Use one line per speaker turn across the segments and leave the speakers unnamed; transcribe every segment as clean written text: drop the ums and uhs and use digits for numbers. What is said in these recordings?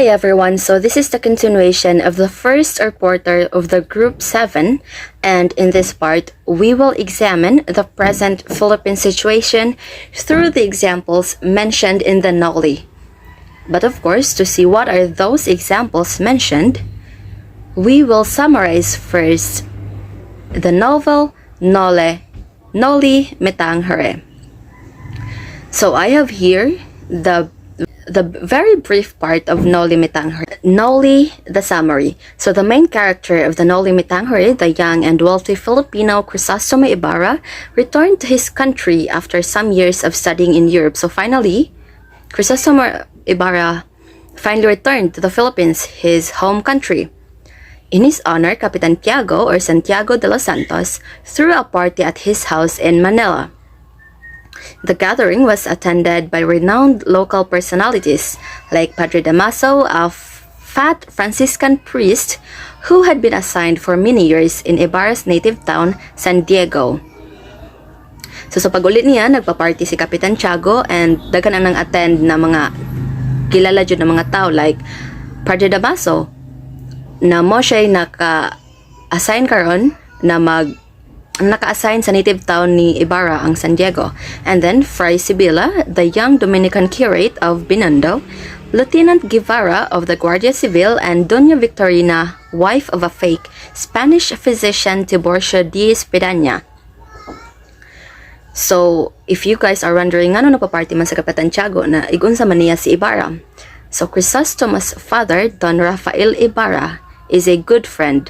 Hi everyone, so this is the continuation of the first reporter of the Group 7, and in this part, we will examine the present Philippine situation through the examples mentioned in the NOLI. But of course, to see what are those examples mentioned, we will summarize first the novel Noli Me Tangere. So I have here the very brief part of Noli Me Tangere. Noli, the summary. So the main character of the Noli Me Tangere, the young and wealthy Filipino Crisostomo Ibarra, returned to his country after some years of studying in Europe. So finally, Crisostomo Ibarra finally returned to the Philippines, his home country. In his honor, Capitan Tiago or Santiago de los Santos threw a party at his house in Manila. The gathering was attended by renowned local personalities like Padre Damaso, a fat Franciscan priest who had been assigned for many years in Ibarra's native town, San Diego. So sa pag-ulit niya, nagpa-party si Capitan Tiago and daghan ang nang-attend na mga kilala dyan na mga tao like Padre Damaso na mo siya naka-assign karon na naka-assign sa native town ni Ibarra, ang San Diego. And then, Fray Sibila, the young Dominican curate of Binondo, Lieutenant Guevara of the Guardia Civil, and Doña Victorina, wife of a fake Spanish physician Tiburcio Diaz Pedaña. So, if you guys are wondering ano napaparty man sa Kapitan Tiago na igunsa man niya si Ibarra, so Crisostomo's father, Don Rafael Ibarra, is a good friend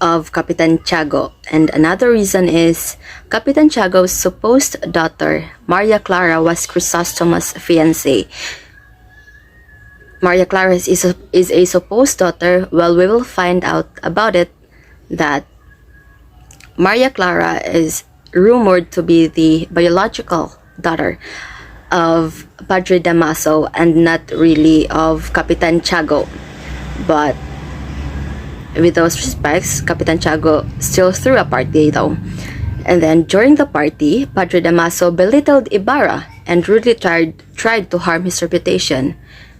of Capitan Tiago, and another reason is Capitan Tiago's supposed daughter, Maria Clara, was Crisostomo's fiancée. Maria Clara is a supposed daughter. Well, we will find out about it that Maria Clara is rumored to be the biological daughter of Padre Damaso and not really of Capitan Tiago. But with those respects, Capitan Tiago still threw a party though. And then during the party, Padre Damaso belittled Ibarra and rudely tried to harm his reputation.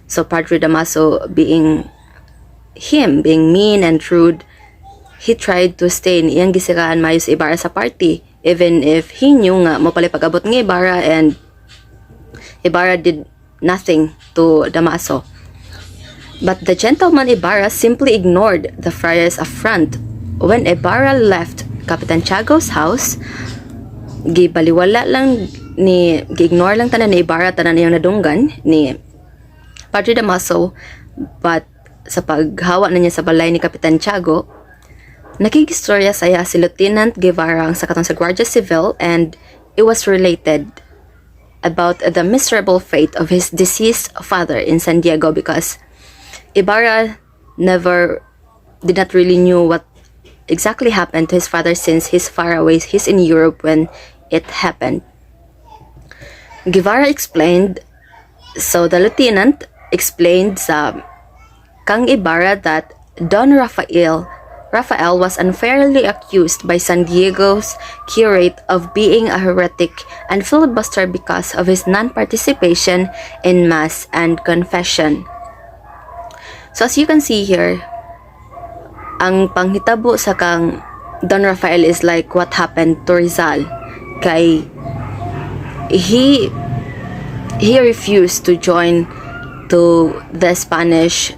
So Padre Damaso, being mean and rude, he tried to stay in iyang gisiraan mayo si Ibarra sa party, even if he knew nga mapalipag-abot ng Ibarra and Ibarra did nothing to Damaso. But the gentleman Ibarra simply ignored the friar's affront. When Ibarra left Capitan Tiago's house, giignore lang tanan ni Ibarra tanan iyang nadunggan ni Padre Damaso. But sa paghawa na niya sa balay ni Capitan Tiago, nakigistorya saya si Lieutenant Guevara sa katong sa Guardia Civil, and it was related about the miserable fate of his deceased father in San Diego, because Ibarra did not really knew what exactly happened to his father since he's far away. He's in Europe when it happened. Guevara explained, so the lieutenant explained sa kang Ibarra that Don Rafael was unfairly accused by San Diego's curate of being a heretic and filibuster because of his non-participation in Mass and confession. So as you can see here, ang panghitabo sa kang Don Rafael is like what happened to Rizal. Kay he refused to join to the Spanish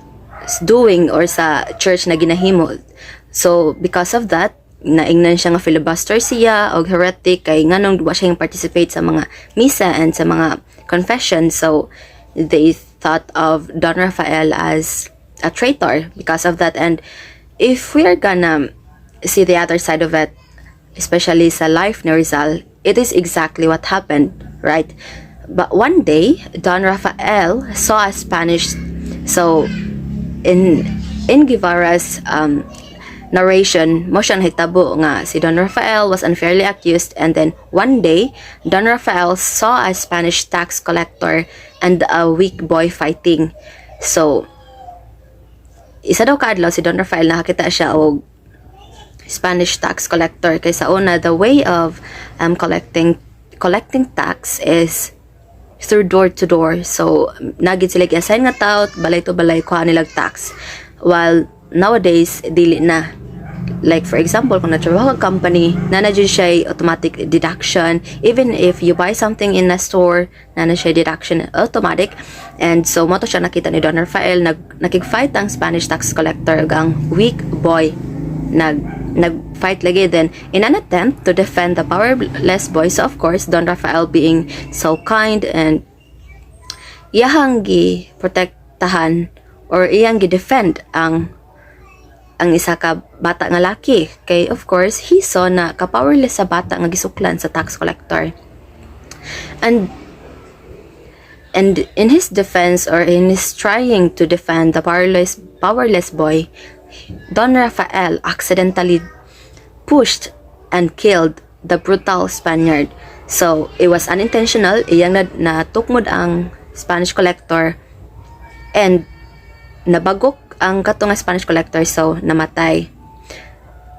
doing or sa church na ginahimo. So because of that, naingnan siya nga filibuster siya o heretic, kay nganong wa siya participate sa mga misa and sa mga confession. So they thought of Don Rafael as a traitor because of that. And if we are gonna see the other side of it, especially sa life ni Rizal, it is exactly what happened, right? But one day, Don Rafael saw a Spanish, so in Guevara's narration, mo siyang hitabo nga si Don Rafael was unfairly accused, and then one day, Don Rafael saw a Spanish tax collector and a weak boy fighting. So isa daw kaadlaw si Don Rafael nakakita siya og Spanish tax collector, kaysa una the way of collecting tax is through door to door. So nagid sila gi-assign nga tao, balay to balay kuha nilag tax. While nowadays dili na. Like for example, kung natrabaho ka company, nanadyo siya automatic deduction. Even if you buy something in a store, nanadyo siya deduction automatic. And so mo to siya nakita ni Don Rafael, nakig-fight ang Spanish tax collector gang weak boy. Nag-fight lagi din in an attempt to defend the powerless boy. So of course, Don Rafael being so kind and iyahang gi-protektahan or iyang gi-defend ang isa ka bata nga laki. Kay of course, he saw na ka-powerless sa bata nga gisuklan sa tax collector. And in his defense or in his trying to defend the powerless boy, Don Rafael accidentally pushed and killed the brutal Spaniard. So, it was unintentional. Iyang natukmod ang Spanish collector and nabagok ang katong Spanish collector, so namatay.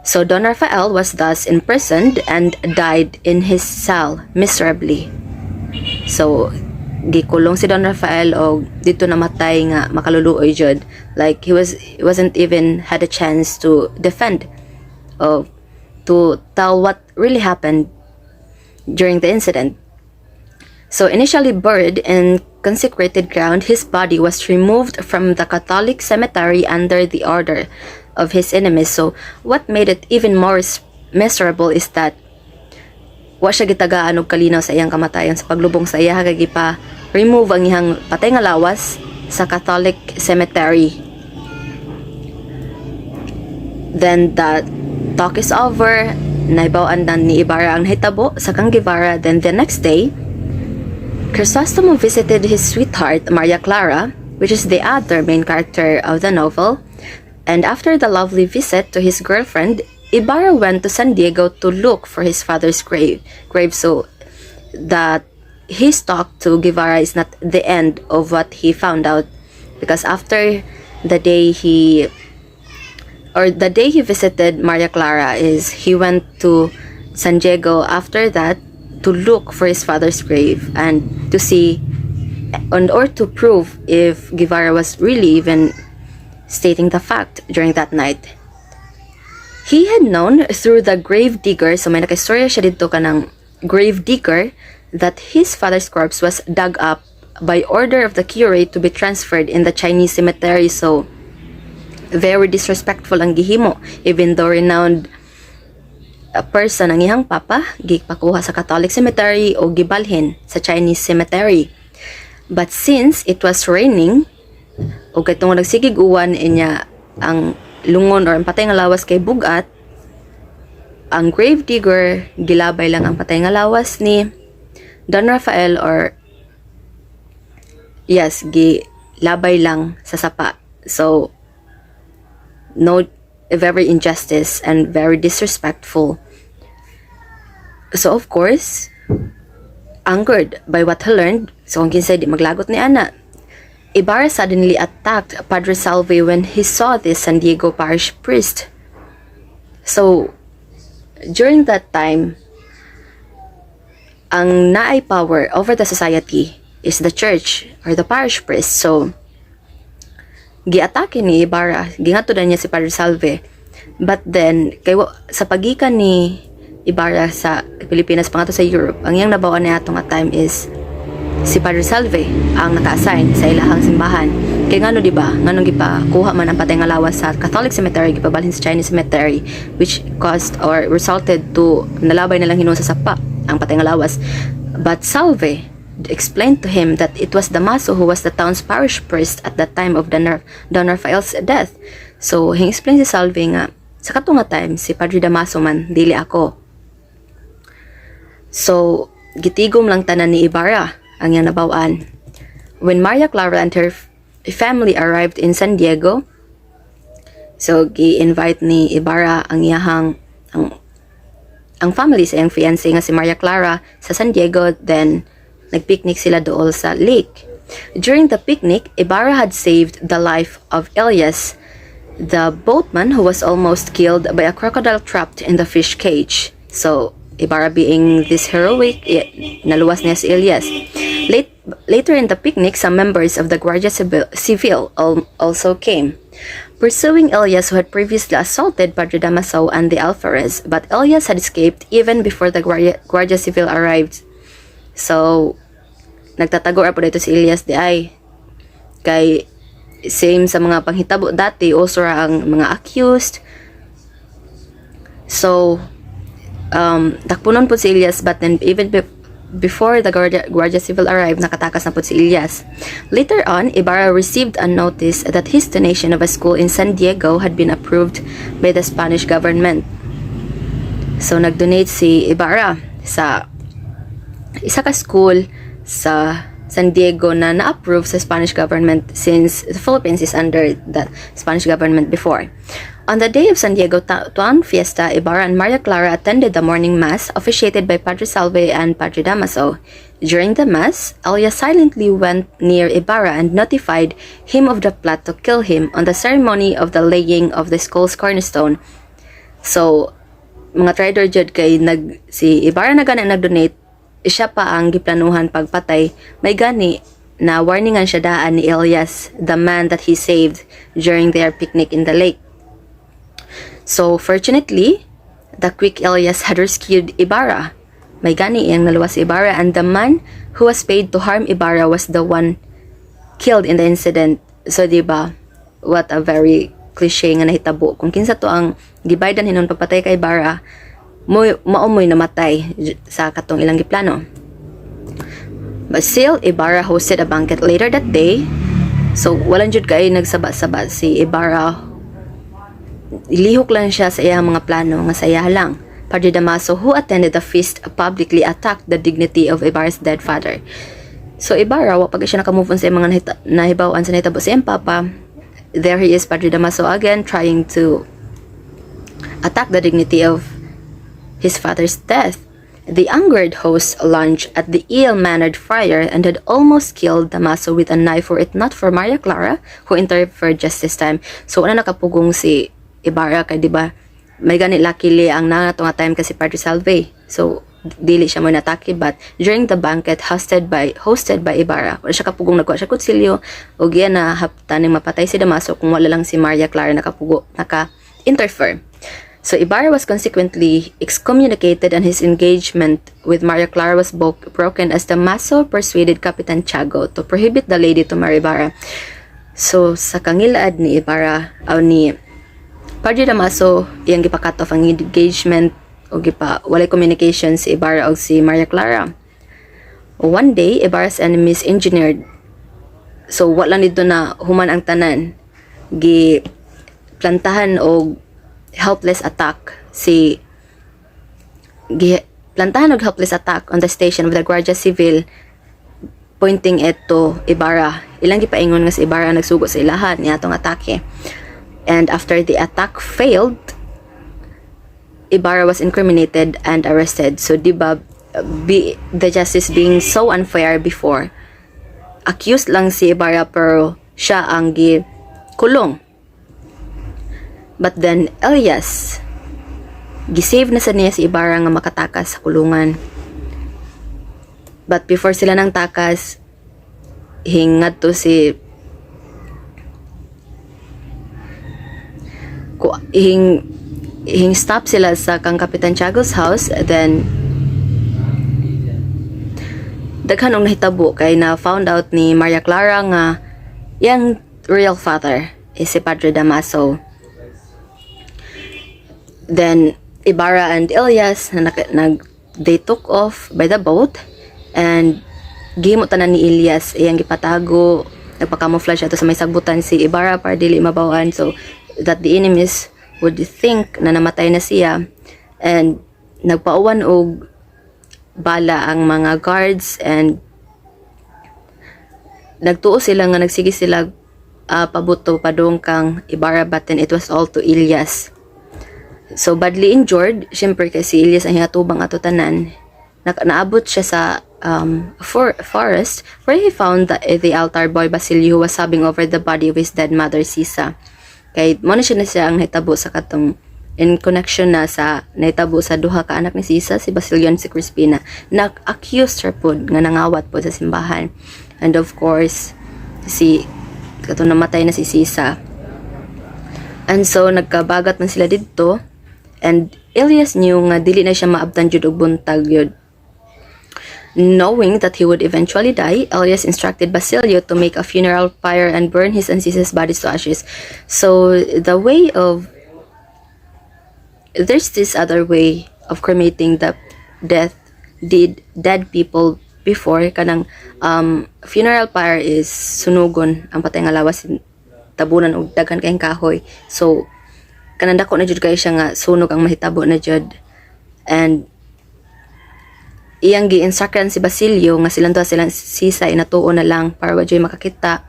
So Don Rafael was thus imprisoned and died in his cell miserably. So gikulong si Don Rafael o dito namatay nga makaluluoy jud. Like he wasn't even had a chance to defend or to tell what really happened during the incident. So initially buried in consecrated ground, his body was removed from the Catholic cemetery under the order of his enemies. So what made it even more miserable is that wa siya gitagaan og kalinaw sa iyang kamatayon. Sa paglubong sa iya kay pa remove ang iyang patay nga lawas sa Catholic cemetery. Then the talk is over. Naibawaan na ni Ibarra ang hitabo sa kang Guevara. Then the next day, Crisostomo visited his sweetheart, Maria Clara, which is the other main character of the novel, and after the lovely visit to his girlfriend, Ibarra went to San Diego to look for his father's grave so that his talk to Guevara is not the end of what he found out, because after the day he visited Maria Clara is he went to San Diego after that to look for his father's grave and to see or to prove if Guevara was really even stating the fact during that night. He had known through the grave digger, so may nakistorya siya dito kanang grave digger, that his father's corpse was dug up by order of the curate to be transferred in the Chinese cemetery. So very disrespectful ang gihimo, even though renowned a person ang iyang papa gipakuha sa Catholic cemetery o gibalhin sa Chinese cemetery. But since it was raining o katong nagsigig uwan inya ang lungon or ang patay nga lawas kay bugat, ang grave digger gilabay lang ang patay nga lawas ni Don Rafael, or yes, gilabay lang sa sapa. So no, very injustice and very disrespectful. So of course, angered by what he learned, so kung kinsa di maglagot ni ana, Ibarra suddenly attacked Padre Salve when he saw this San Diego parish priest. So during that time, ang naay power over the society is the church or the parish priest. So giatake ni Ibarra, gingatudan niya si Padre Salve. But then sa pagikan ni Ibarra sa Pilipinas pangato sa Europe, ang iyang nabawan niya atong time is si Padre Salve ang naka-assign sa ilahang simbahan. Kay ngano di ba? Ngano gipakuha man ang patay nga lawas sa Catholic cemetery gipabalhin sa Chinese cemetery, which caused or resulted to nalabay na lang hinuon sa sapa ang patay nga lawas. But Salve explained to him that it was Damaso who was the town's parish priest at the time of Don Rafael's death. So he explained si Salve nga sa katunga time si Padre Damaso man, dili ako. So gitigom lang tanan ni Ibarra ang iyang nabawaan. When Maria Clara and her family arrived in San Diego, so gi-invite ni Ibarra ang iyahang ang family sa iyang fiancé nga si Maria Clara sa San Diego. Then nagpicnic sila dool sa lake. During the picnic, Ibarra had saved the life of Elias, the boatman who was almost killed by a crocodile trapped in the fish cage. So Ibarra being this heroic, naluwas niya si Elias. later in the picnic, some members of the Guardia Civil also came, pursuing Elias, who had previously assaulted Padre Damaso and the Alferez, but Elias had escaped even before the Guardia Civil arrived. So, nagtatago ra po dito si Elias di ay. Kay, same sa mga panghitabo dati, also ra ang mga accused. So, takpunon po si Elias, but then even before the Guardia Civil arrived, nakatakas na po si Elias. Later on, Ibarra received a notice that his donation of a school in San Diego had been approved by the Spanish government. So, nag-donate si Ibarra sa isa ka school sa San Diego na na-approve sa Spanish government since the Philippines is under the Spanish government before. On the day of San Diego Tuan Fiesta, Ibarra and Maria Clara attended the morning mass officiated by Padre Salve and Padre Damaso. During the mass, Elias silently went near Ibarra and notified him of the plot to kill him on the ceremony of the laying of the skull's cornerstone. So, mga trader jud kay si Ibarra na gana nag-donate, siya pa ang giplanuhan pagpatay. May gani na warningan siya daan ni Elias, the man that he saved during their picnic in the lake. So, fortunately, the quick Elias had rescued Ibarra. May gani iyang naluwas si Ibarra, and the man who was paid to harm Ibarra was the one killed in the incident. So, diba, what a very cliche nga nahitabo. Kung kinsa to ang gibaydan hinon papatay kay Ibarra, maumoy namatay sa katong ilang giplano. But still, Ibarra hosted a banquet later that day. So, walang jud kay nagsaba-saba si Ibarra. Ilihok lang siya sa iyang mga plano nga saya lang. Padre Damaso, who attended the feast, publicly attacked the dignity of Ibarra's dead father. So, Ibarra, wapag siya nakamove on sa mga nahibawan sa nahitabo sa iyang papa. There he is, Padre Damaso again, trying to attack the dignity of his father's death. The angered host lunged at the ill-mannered friar and had almost killed Damaso with a knife were it not for Maria Clara, who interfered just this time. So, una nakapugong si Ibarra kay diba, may ganit luckily ang nangatong time kasi Padre Salve. So, dili siya mo natake, but during the banquet hosted by Ibarra, wala siya kapugong nagkuha siya kutsilyo, o giyan na haptaning mapatay si Damaso kung wala lang si Maria Clara naka-interfere. So, Ibarra was consequently excommunicated and his engagement with Maria Clara was broken as Damaso persuaded Capitan Tiago to prohibit the lady to marry Ibarra. So, sa kangilaad ni Ibarra, ni Padre Damaso, iyang gipa-cut off ang engagement o walay communication si Ibarra o si Maria Clara. One day, Ibarra's enemies engineered. So, wala nito na human ang tanan. Plantahan o helpless attack on the station of the Guardia Civil, pointing it to Ibarra. Ilang gipaingon nga si Ibarra nagsugo sa ilahan niya atong atake. And after the attack failed, Ibarra was incriminated and arrested. So, diba, the justice being so unfair before, accused lang si Ibarra pero siya ang kulong. But then, Elias, gisave na sa niya si Ibarra nga makatakas sa kulungan. But before sila nang takas, hingad to si stop sila sa kang Kapitan Tiago's house. Then daghan og nahitabo kay na found out ni Maria Clara nga yang real father is si Padre Damaso. Then Ibarra and Elias they took off by the boat, and gihimo tanan ni Elias iyang gipatago, nagpa-camouflage ato sa may sagbutan si Ibarra para dili mabawan, so that the enemies would think na namatay na siya, and nagpauwan og bala ang mga guards, and nagtuo sila nga nagsige sila pabuto padung kang Ibarra, but then it was all to Elias. So badly injured, syempre kasi Elias ang hinatubang ato tanan. Naabot siya sa forest where he found the altar boy Basilio who was sobbing over the body of his dead mother Sisa. Kay mo na siya ang hitabo sa katong in connection na sa naitabo sa duha ka anak ni Sisa, si Basilio and si Crispina, nag-accuse her po nga nangawat po sa simbahan. And of course, kato namatay na si Sisa. And so nagkabagat man sila didto, and Elias knew nga dili na siya maabtan jud og buntag yun. Knowing that he would eventually die, Elias instructed Basilio to make a funeral pyre and burn his and Sisa's bodies to ashes. So there's this other way of cremating the dead people before. Kanang funeral pyre is sunugon ang patay nga lawas, tabunan og daghan kayong kahoy. So kanang dako na jud kayo siya nga sunog ang mahitabo na jud. And iyang gi-instructan si Basilio nga silang Sisa inatuo na lang para wadyoy makakita.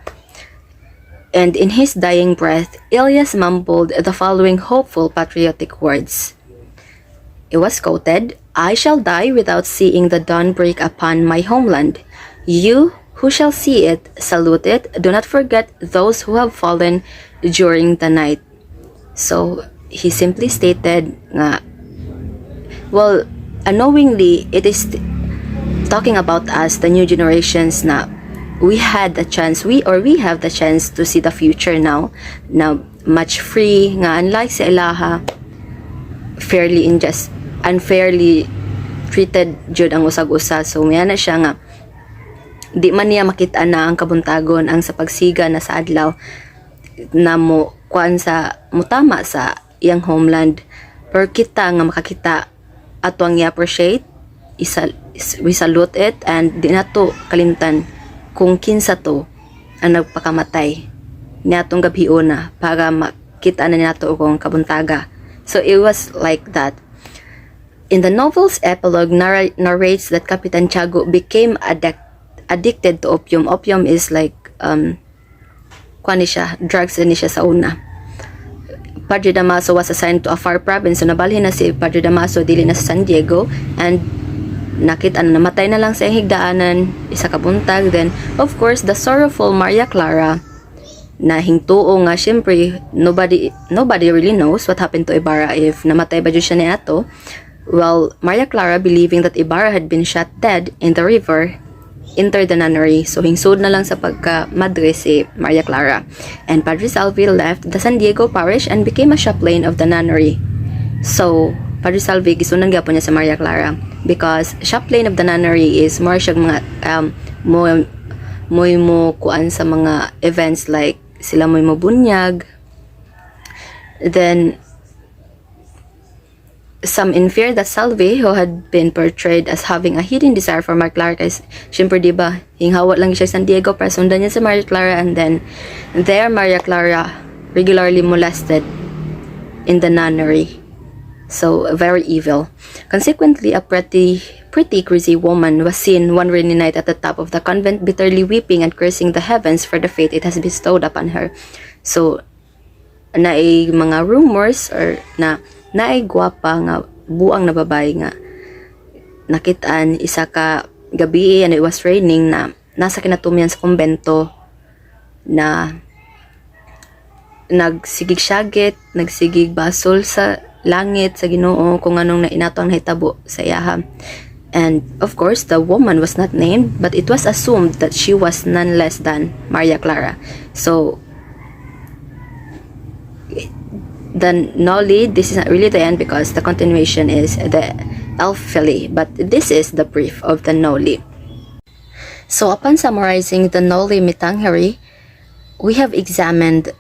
And in his dying breath, Elias mumbled the following hopeful patriotic words. It was quoted, "I shall die without seeing the dawn break upon my homeland. You who shall see it, salute it. Do not forget those who have fallen during the night." So he simply stated nga, well, unknowingly, it is talking about us, the new generations, na we have the chance to see the future now, na much free, nga unlike sa ilaha, unfairly treated jud ang usag-usa. So may na siya nga, di man niya makita na ang kabuntagon ang sa pagsiga na sa adlaw na mutama sa iyang homeland. Pero kita nga makakita atong i-appreciate, we salute it, and di na to kalimtan kung kinsa to ang nagpakamatay niatong gabiuna para makita na nato kung kabuntaga. So it was like that. In the novel's epilogue narrates that Capitan Tiago became addicted to opium. Opium is like drugs ni siya sa una. Padre Damaso was assigned to a far province. So nabalhin na si Padre Damaso dili na sa San Diego, and nakita na namatay na lang sa higdaanan isa ka buntag. Then of course the sorrowful Maria Clara na hingtuo nga syempre nobody really knows what happened to Ibarra, if namatay ba siya ni ato. Well, Maria Clara, believing that Ibarra had been shot dead in the river, entered the nunnery. So hingsud na lang sa pagka-madre si Maria Clara. And Padre Salvi left the San Diego parish and became a chaplain of the nunnery. So Padre Salvi gisunan gyapon niya sa Maria Clara because chaplain of the nunnery is more siya mga mo kuan sa mga events, like sila mo bunyag. Then some infer that Salvi, who had been portrayed as having a hidden desire for Maria Clara, kasi syempre diba hinghawat lang siya sa San Diego para sundan niya sa Maria Clara, and then there Maria Clara regularly molested in the nunnery. So very evil. Consequently, a pretty crazy woman was seen one rainy night at the top of the convent, bitterly weeping and cursing the heavens for the fate it has bestowed upon her. So naay mga rumors or naay gwapa nga buang na babae nga nakitaan isa ka gabi, and it was raining, na nasa kinatumian sa kumbento, na nagsigig syagit, nagsigig basol sa langit sa Ginoo kung anong nainato ang nahitabo sa iyaha. And of course the woman was not named, but it was assumed that she was none less than Maria Clara. So the Noli, this is not really the end because the continuation is the Elfili, but this is the brief of the Noli. So upon summarizing the Noli Me Tangere, we have examined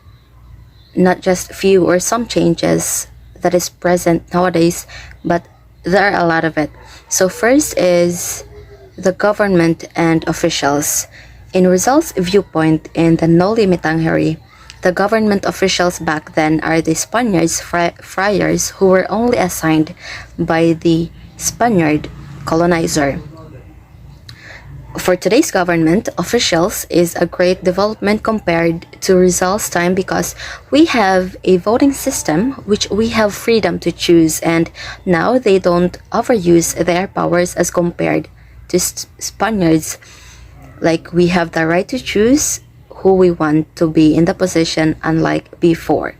not just few or some changes that is present nowadays, but there are a lot of it. So first is the government and officials. In Rizal's viewpoint in the Noli Me Tangere, the government officials back then are the Spaniards, friars, who were only assigned by the Spaniard colonizer. For today's government, officials is a great development compared to Rizal's time because we have a voting system which we have freedom to choose, and now they don't overuse their powers as compared to Spaniards. Like, we have the right to choose who we want to be in the position, unlike before.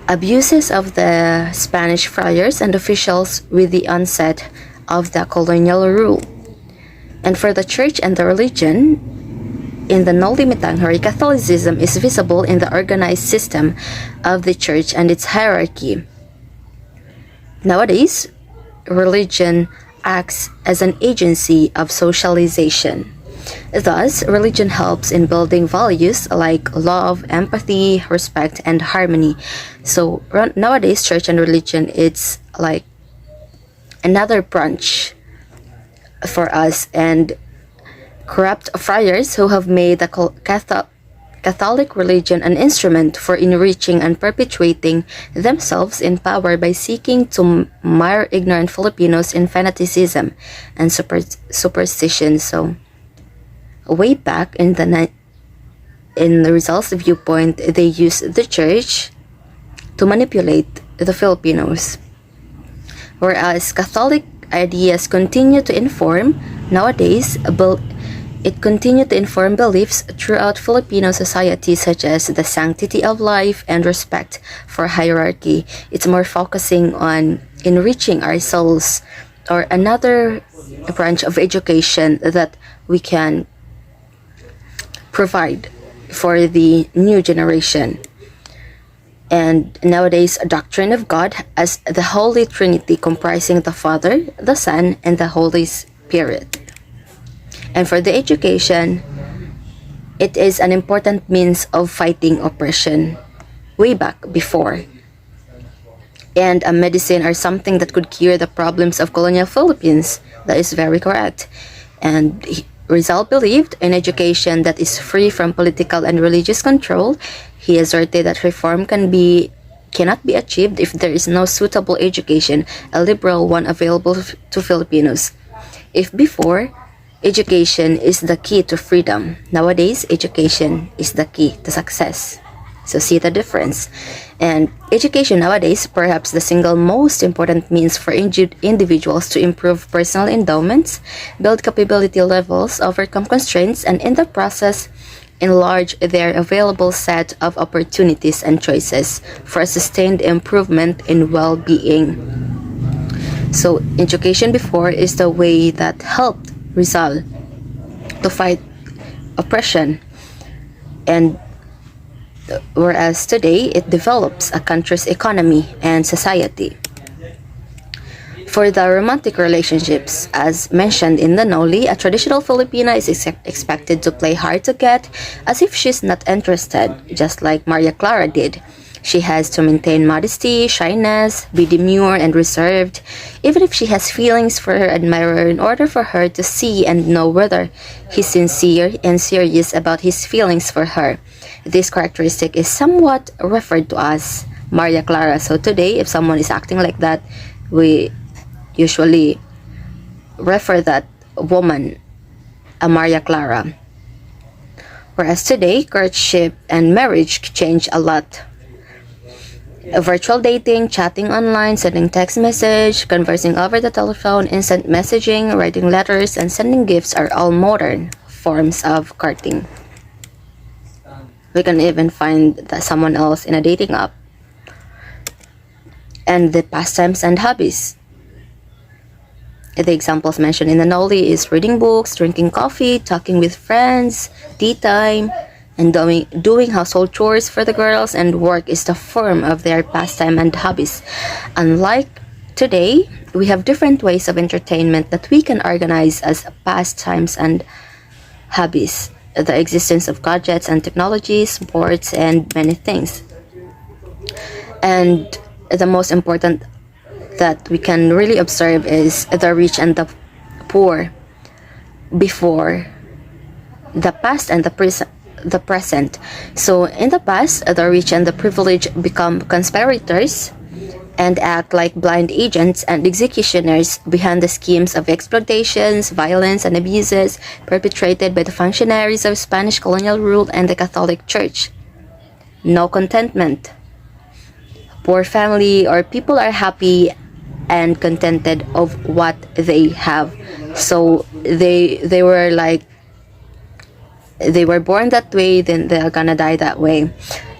Abuses of the Spanish friars and officials with the onset of the colonial rule. And for the church and the religion, in the Noli Me Tangere, Catholicism is visible in the organized system of the church and its hierarchy. Nowadays, religion acts as an agency of socialization. Thus, religion helps in building values like love, empathy, respect, and harmony. So nowadays, church and religion, it's like another branch for us, and corrupt friars who have made the Catholic religion an instrument for enriching and perpetuating themselves in power by seeking to mire ignorant Filipinos in fanaticism and superstition. So, way back in the Rizal's viewpoint, they used the church to manipulate the Filipinos, whereas Catholic ideas continue to inform nowadays. It continued to inform beliefs throughout Filipino society, such as the sanctity of life and respect for hierarchy. It's more focusing on enriching our souls, or another branch of education that we can provide for the new generation. And nowadays, a doctrine of God as the Holy Trinity, comprising the Father, the Son, and the Holy Spirit. And for the education, it is an important means of fighting oppression way back before. And a medicine or something that could cure the problems of colonial Philippines. That is very correct. And Rizal believed in education that is free from political and religious control. He asserted that reform cannot be achieved if there is no suitable education, a liberal one available to Filipinos. If before, education is the key to freedom, nowadays, education is the key to success. So see the difference. And education nowadays, perhaps the single most important means for individuals to improve personal endowments, build capability levels, overcome constraints, and in the process, enlarge their available set of opportunities and choices for a sustained improvement in well-being. So education before is the way that helped Rizal to fight oppression, and whereas today it develops a country's economy and society. For the romantic relationships, as mentioned in the Noli, a traditional Filipina is expected to play hard to get, as if she's not interested, just like Maria Clara did. She has to maintain modesty, shyness, be demure and reserved, even if she has feelings for her admirer, in order for her to see and know whether he's sincere and serious about his feelings for her. This characteristic is somewhat referred to as Maria Clara. So today, if someone is acting like that, we usually refer that woman a Maria Clara. Whereas today, courtship and marriage change a lot. Virtual dating, chatting online, sending text message, conversing over the telephone, instant messaging, writing letters, and sending gifts are all modern forms of courting. We can even find someone else in a dating app. And the pastimes and hobbies. The examples mentioned in the Noli is reading books, drinking coffee, talking with friends, tea time, and doing household chores for the girls, and work is the form of their pastime and hobbies. Unlike today, we have different ways of entertainment that we can organize as pastimes and hobbies. The existence of gadgets and technology, sports, and many things. And the most important that we can really observe is the rich and the poor before the past and the present. So in the past, the rich and the privileged become conspirators and act like blind agents and executioners behind the schemes of exploitations, violence, and abuses perpetrated by the functionaries of Spanish colonial rule and the Catholic Church. No contentment. Poor family or people are happy and contented of what they have. So they were born that way, then they're gonna die that way.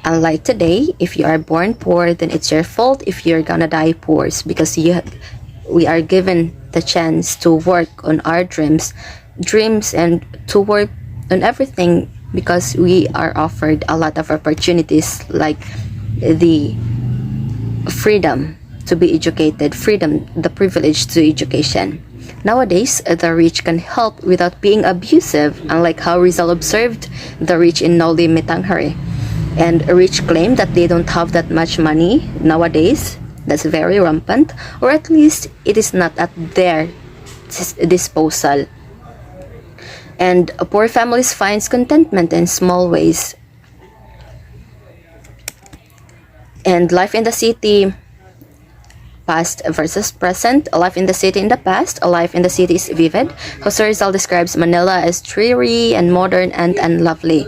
Unlike today, if you are born poor, then it's your fault if you're gonna die poor, because we are given the chance to work on our dreams and to work on everything, because we are offered a lot of opportunities, like the freedom to be educated, freedom, the privilege to education. Nowadays, the rich can help without being abusive, unlike how Rizal observed the rich in Noli Me Tangere. And rich claim that they don't have that much money nowadays. That's very rampant, or at least it is not at their disposal. And poor families finds contentment in small ways. And life in the city, past versus present. A life in the city in the past, a life in the city is vivid. Jose Rizal describes Manila as dreary and modern and unlovely.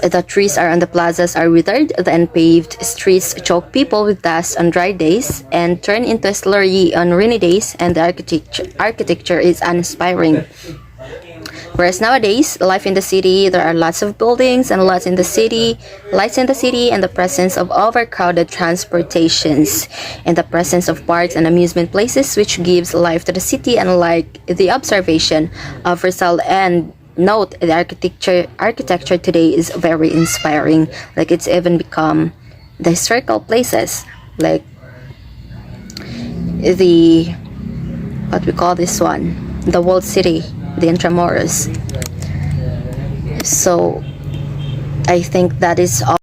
The trees are on the plazas are withered, the unpaved streets choke people with dust on dry days and turn into a slurry on rainy days, and the architecture is uninspiring. Whereas nowadays, life in the city, there are lots of buildings and lights in the city, and the presence of overcrowded transportations, and the presence of parks and amusement places, which gives life to the city, unlike the observation of Rizal. And note, the architecture today is very inspiring. Like, it's even become the historical places, like the, what we call this one, the walled city, the Intramuros. So I think that is all.